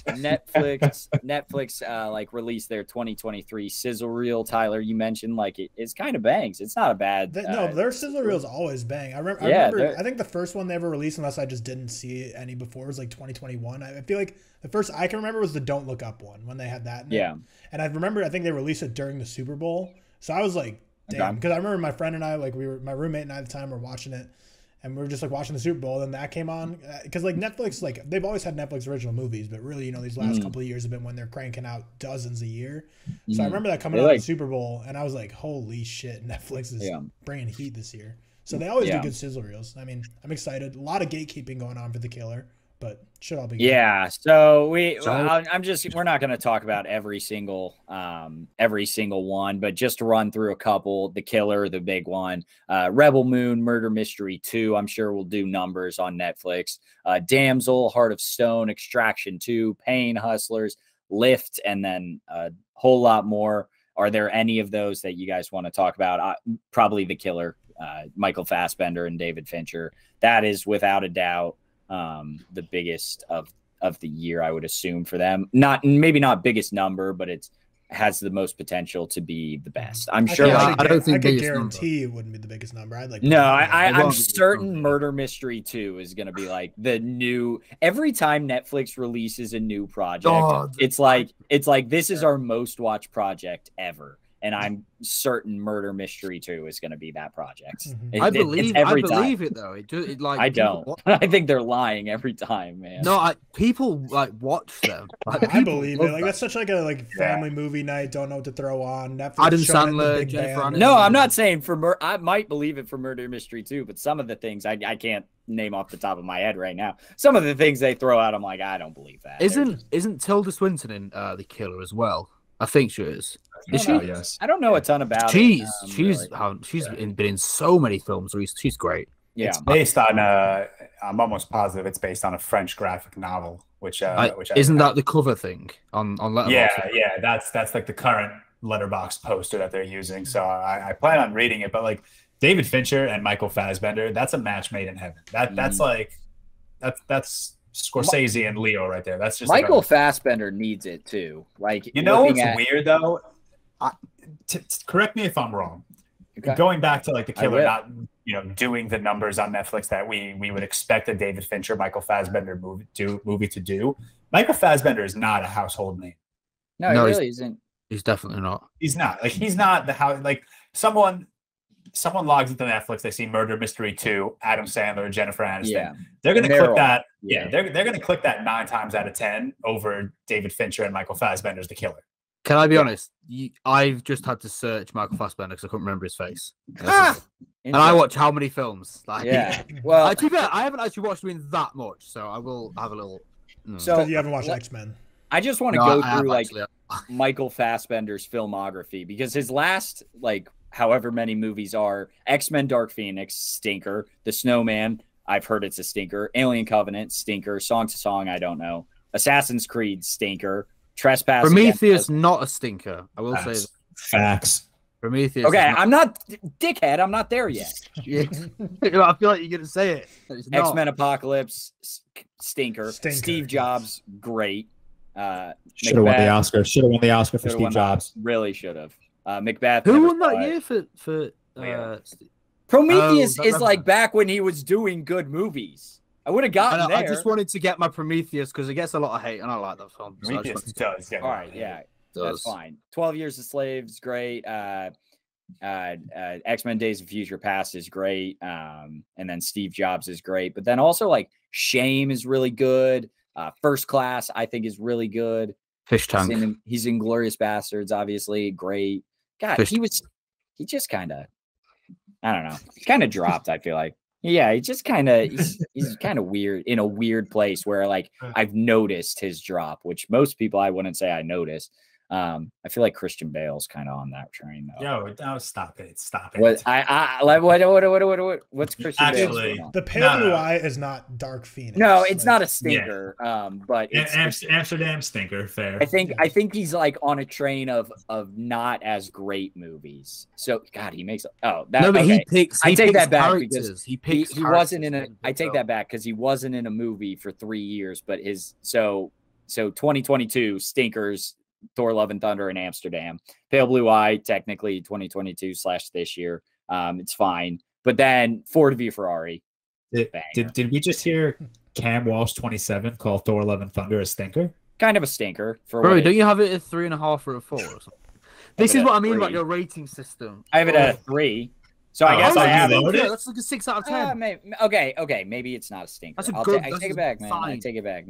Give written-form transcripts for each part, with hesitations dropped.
Netflix like released their 2023 Sizzle reel. Tyler, you mentioned like it's kind of bangs. It's not a bad. No, their Sizzle reels always bang. I remember. I think the first one they ever released, unless I just didn't see any before, was like 2021. I feel like the first I can remember was the Don't Look Up one when they had that. And I remember I think they released it during the Super Bowl, so I was like, damn, because I remember my friend and I my roommate and I at the time were watching it. And we were just like watching the Super Bowl, and that came on because like Netflix, like they've always had Netflix original movies, but really, these last couple of years have been when they're cranking out dozens a year. So I remember that coming out in the Super Bowl, and I was like, "Holy shit, Netflix is bringing heat this year." So they always do good sizzle reels. I mean, I'm excited. A lot of gatekeeping going on for The Killer, but should all be good. Yeah. So we're not going to talk about every single one, but just to run through a couple. The Killer, the big one, Rebel Moon, Murder Mystery 2. I'm sure we'll do numbers on Netflix. Damsel, Heart of Stone, Extraction 2, Pain, Hustlers, Lift, and then a whole lot more. Are there any of those that you guys want to talk about? Probably The Killer, Michael Fassbender and David Fincher. That is without a doubt the biggest of the year, I would assume, for them. Maybe not biggest number, but it has the most potential to be the best. I'm sure. I could guarantee it wouldn't be the biggest number. I'm certain Murder Mystery 2 is going to be like the new. Every time Netflix releases a new project, it's like this is our most watched project ever. And I'm certain Murder Mystery 2 is going to be that project. I believe it though. I don't. I think they're lying every time, man. No, people watch them. I believe it. That's such a family movie night. Don't know what to throw on. Netflix Adam Sandler, Jennifer Aniston. No, I'm not saying for I might believe it for Murder Mystery 2, but some of the things I can't name off the top of my head right now. Some of the things they throw out, I'm like, I don't believe that. Isn't Tilda Swinton in The Killer as well? I think she is. Is she? Yes. I don't know a ton about she's been in so many films. She's great. Yeah, it's based on I'm almost positive it's based on a French graphic novel, which isn't that the cover thing on Letterboxd? Yeah, that's like the current Letterboxd poster that they're using. So I plan on reading it, but David Fincher and Michael Fassbender, that's a match made in heaven. That's Scorsese and Leo right there. That's just Michael Fassbender needs it too. What's weird though? Correct me if I'm wrong. Okay. Going back to The Killer, not doing the numbers on Netflix that we would expect a David Fincher, Michael Fassbender movie to do. Michael Fassbender is not a household name. No, he really isn't. He's definitely not. He's not. He's not the house. Someone logs into Netflix, they see Murder Mystery 2, Adam Sandler, Jennifer Aniston. Yeah. They're going to click that. Yeah, they're going to click that 9 times out of 10 over David Fincher and Michael Fassbender's The Killer. Can I be honest? I've just had to search Michael Fassbender because I couldn't remember his face. And I watch how many films? Well, I haven't actually watched him that much, so I will have a little. So you haven't watched X-Men? I just want to go through Michael Fassbender's filmography because his last however many movies are X-Men: Dark Phoenix, stinker. The Snowman, I've heard it's a stinker. Alien Covenant, stinker. Song to Song, I don't know. Assassin's Creed, stinker. Trespass. Prometheus, not a stinker. I will say that. Facts. Prometheus. Okay, I'm not dickhead. I'm not there yet. I feel like you're gonna say it. X-Men Apocalypse, stinker. Steve Jobs, great. Should have won the Oscar. Should have won the Oscar for Steve Jobs. Really should have. Macbeth. Who won that year for? Prometheus is back when he was doing good movies. I would have gotten there. I just wanted to get my Prometheus because it gets a lot of hate, and I like that film. Prometheus does. All right, yeah, that's fine. 12 Years a Slave's great. X-Men: Days of Future Past is great. And then Steve Jobs is great. But then also Shame is really good. First Class I think is really good. Fish Tank. He's in Glorious Bastards, obviously great. God, he just kind of, I don't know, kind of dropped. I feel like. Yeah, he's kind of weird in a weird place where I've noticed his drop, which most people I wouldn't say I noticed. I feel like Christian Bale's kind of on that train though. Yo, stop it. What's Christian Bale? The pale blue eye is not Dark Phoenix. No, it's not a stinker. But it's Amsterdam stinker. Fair. I think he's on a train of not as great movies. So God, he makes he picks. I take that back because he wasn't in a. I take that back because he wasn't in a movie for 3 years, but So 2022 stinkers, Thor: Love and Thunder in Amsterdam. Pale Blue Eye, technically 2022 / this year. It's fine. But then Ford v Ferrari. Did we just hear Cam Walsh 27 call Thor: Love and Thunder a stinker? Kind of a stinker. Bro, don't you have it at 3.5 or a 4 or something? This is what I mean about your rating system. I have it at a 3. So I guess I have it. That's like a 6 out of 10. Okay. Maybe it's not a stinker. That's a good. I take it back, man. I take it back.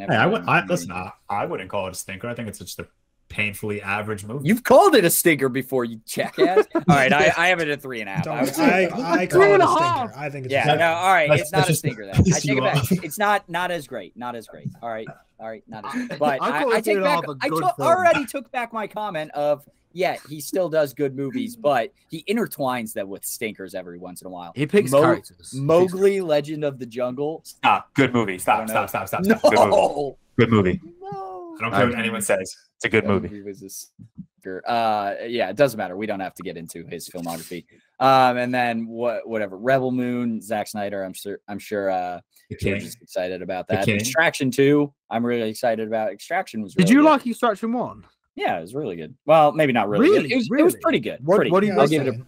Listen, I wouldn't call it a stinker. I think it's just a painfully average movie. You've called it a stinker before, you jackass. All right, I have it at 3.5. I call it a stinker. I think it's all right. It's not a stinker then. I take it back. It's not as great. Not as great. All right, not as great. But I take back. I already took back my comment of. Yeah, he still does good movies, but he intertwines them with stinkers every once in a while. He picks characters. Mowgli, Legend of the Jungle. Stop. Good movie. Stop. No. Good movie. No. I don't care what anyone says. It's a good movie. He was a stinker. Yeah, it doesn't matter. We don't have to get into his filmography. And then whatever. Rebel Moon, Zack Snyder. I'm sure you're just excited about that. Extraction 2. I'm really excited about. Extraction was. Really Did you good. like Extraction 1? Yeah, it was really good. Well, maybe not really good. It was pretty good. What do you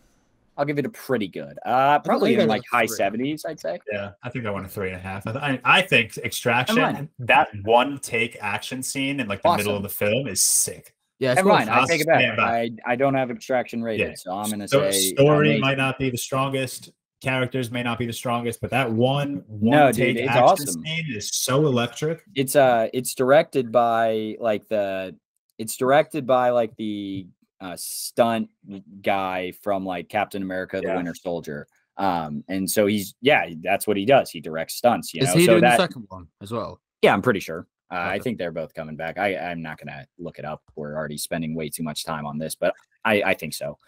I'll give it a pretty good. Probably in like high 70s, I'd say. Yeah, I think I went a 3.5. I think Extraction, that one take action scene in like the middle of the film is sick. Yeah, it's fine. I take it back. I don't have Extraction rated, so I'm gonna say story might not be the strongest. Characters may not be the strongest, but that one take it's action awesome. scene is so electric. It's directed by the stunt guy from like Captain America: The Winter Soldier. And so that's what he does. He directs stunts. Is he doing the second one as well? Yeah, I'm pretty sure. I think they're both coming back. I'm not gonna look it up. We're already spending way too much time on this, but I think so.